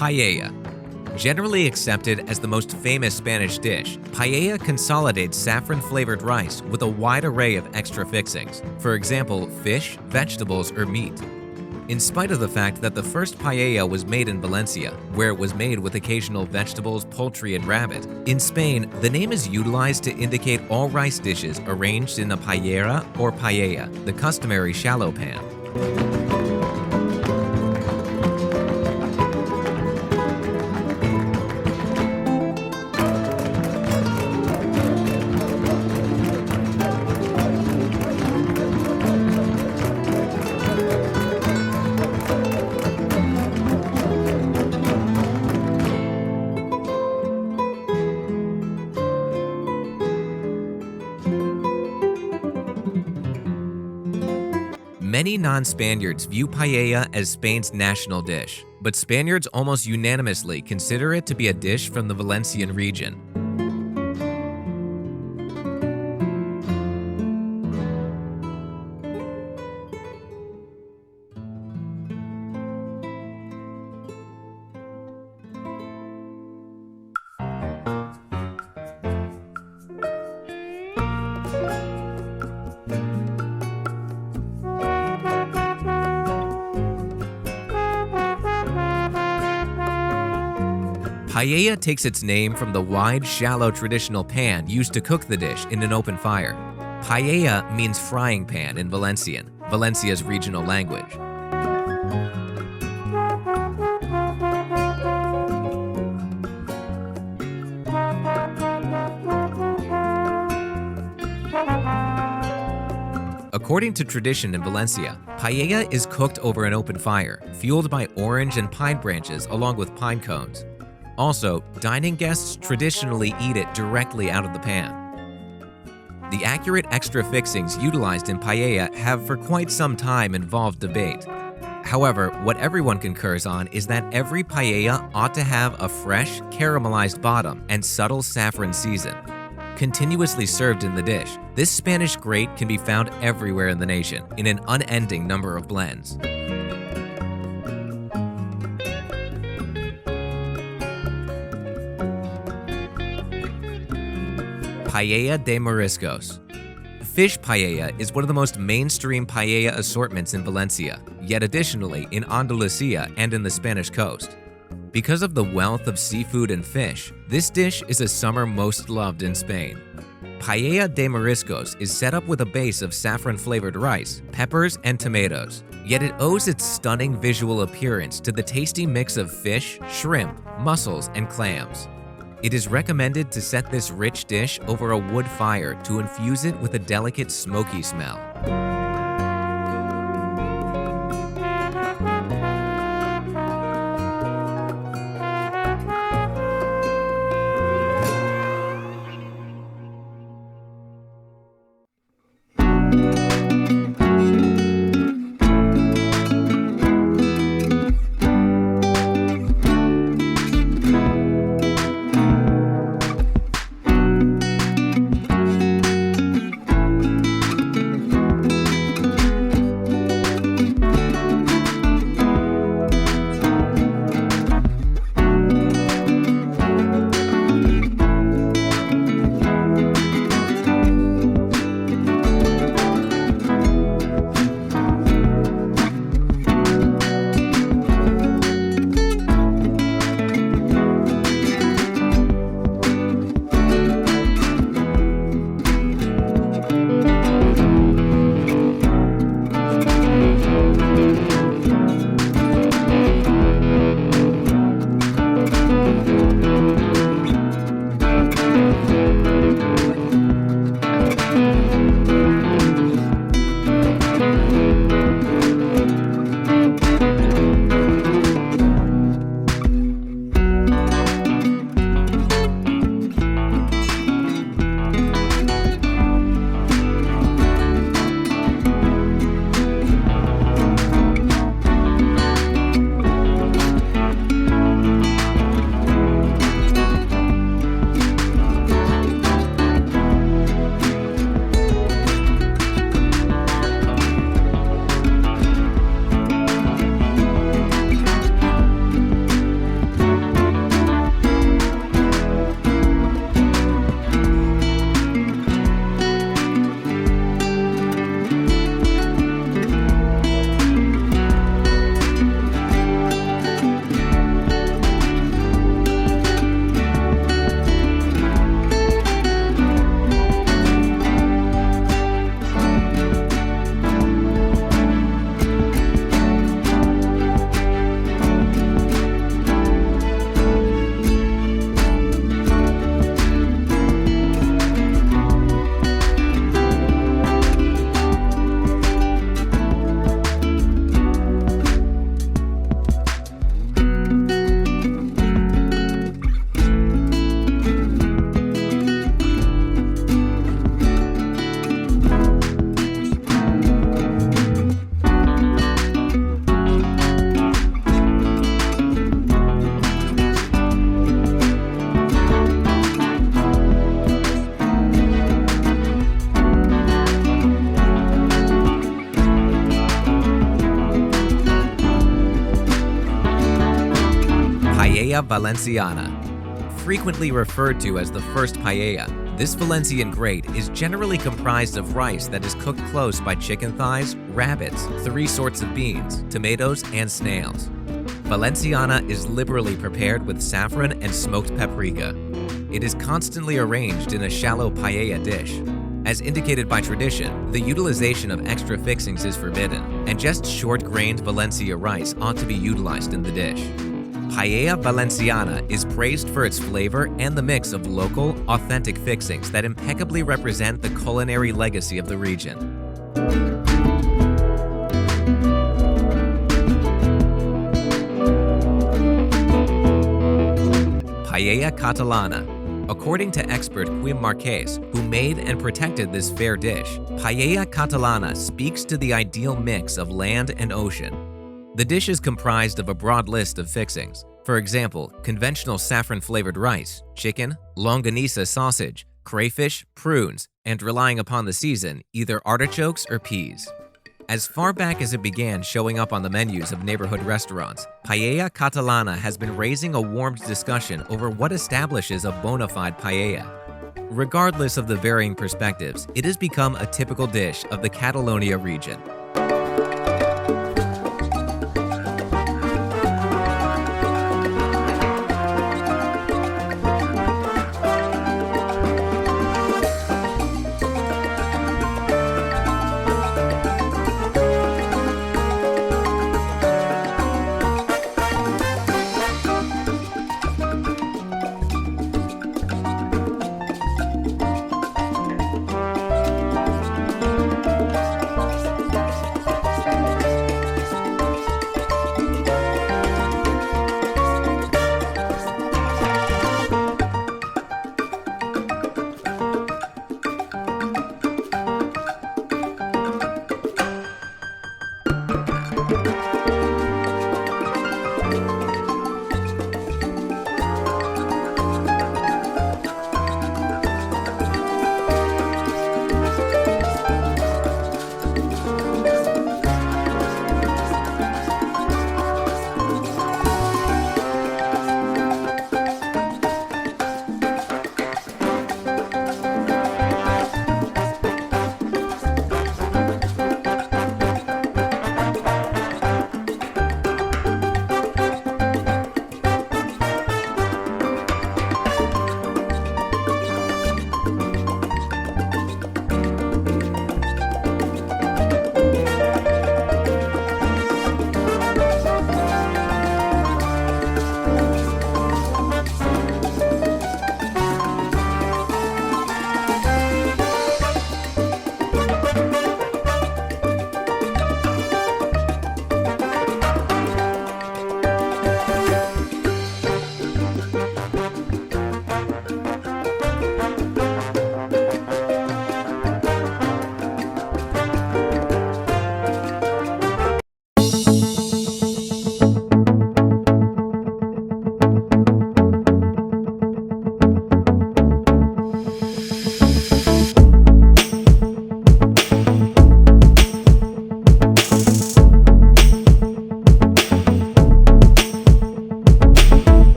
Paella. Generally accepted as the most famous Spanish dish, paella consolidates saffron-flavored rice with a wide array of extra fixings, for example, fish, vegetables, or meat. In spite of the fact that the first paella was made in Valencia, where it was made with occasional vegetables, poultry, and rabbit, in Spain, the name is utilized to indicate all rice dishes arranged in a paellera or paella, the customary shallow pan. Many non-Spaniards view paella as Spain's national dish, but Spaniards almost unanimously consider it to be a dish from the Valencian region. Paella takes its name from the wide, shallow traditional pan used to cook the dish in an open fire. Paella means frying pan in Valencian, Valencia's regional language. According to tradition in Valencia, paella is cooked over an open fire, fueled by orange and pine branches along with pine cones. Also, dining guests traditionally eat it directly out of the pan. The accurate extra fixings utilized in paella have for quite some time involved debate. However, what everyone concurs on is that every paella ought to have a fresh, caramelized bottom and subtle saffron season. Continuously served in the dish, this Spanish great can be found everywhere in the nation, in an unending number of blends. Paella de Mariscos. Fish paella is one of the most mainstream paella assortments in Valencia, yet additionally in Andalusia and in the Spanish coast. Because of the wealth of seafood and fish, this dish is a summer most loved in Spain. Paella de Mariscos is set up with a base of saffron-flavored rice, peppers, and tomatoes, yet it owes its stunning visual appearance to the tasty mix of fish, shrimp, mussels, and clams. It is recommended to set this rich dish over a wood fire to infuse it with a delicate smoky smell. Paella Valenciana. Frequently referred to as the first paella, this Valencian grate is generally comprised of rice that is cooked close by chicken thighs, rabbits, 3 sorts of beans, tomatoes, and snails. Valenciana is liberally prepared with saffron and smoked paprika. It is constantly arranged in a shallow paella dish. As indicated by tradition, the utilization of extra fixings is forbidden, and just short-grained Valencia rice ought to be utilized in the dish. Paella Valenciana is praised for its flavor and the mix of local, authentic fixings that impeccably represent the culinary legacy of the region. Paella Catalana. According to expert Quim Marquez, who made and protected this fair dish, Paella Catalana speaks to the ideal mix of land and ocean. The dish is comprised of a broad list of fixings. For example, conventional saffron-flavored rice, chicken, longanisa sausage, crayfish, prunes, and relying upon the season, either artichokes or peas. As far back as it began showing up on the menus of neighborhood restaurants, Paella Catalana has been raising a warm discussion over what establishes a bona fide paella. Regardless of the varying perspectives, it has become a typical dish of the Catalonia region.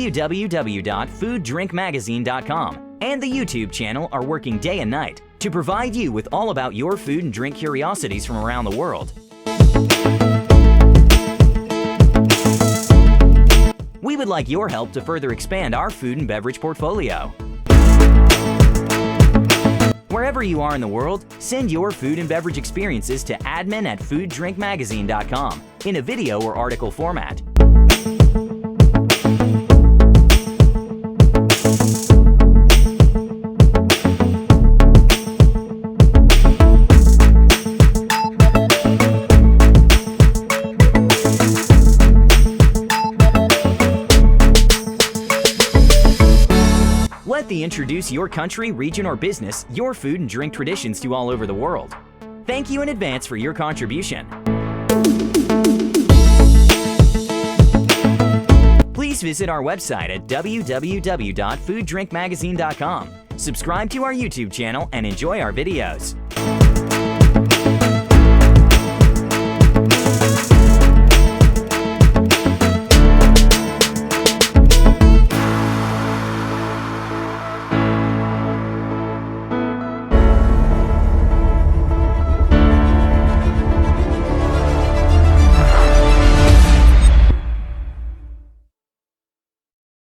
www.fooddrinkmagazine.com and the YouTube channel are working day and night to provide you with all about your food and drink curiosities from around the world. We would like your help to further expand our food and beverage portfolio. Wherever you are in the world, send your food and beverage experiences to admin@fooddrinkmagazine.com in a video or article format. Let the introduce your country, region, or business, your food and drink traditions to all over the world. Thank you in advance for your contribution. Please visit our website at www.fooddrinkmagazine.com Subscribe to our YouTube channel and enjoy our videos.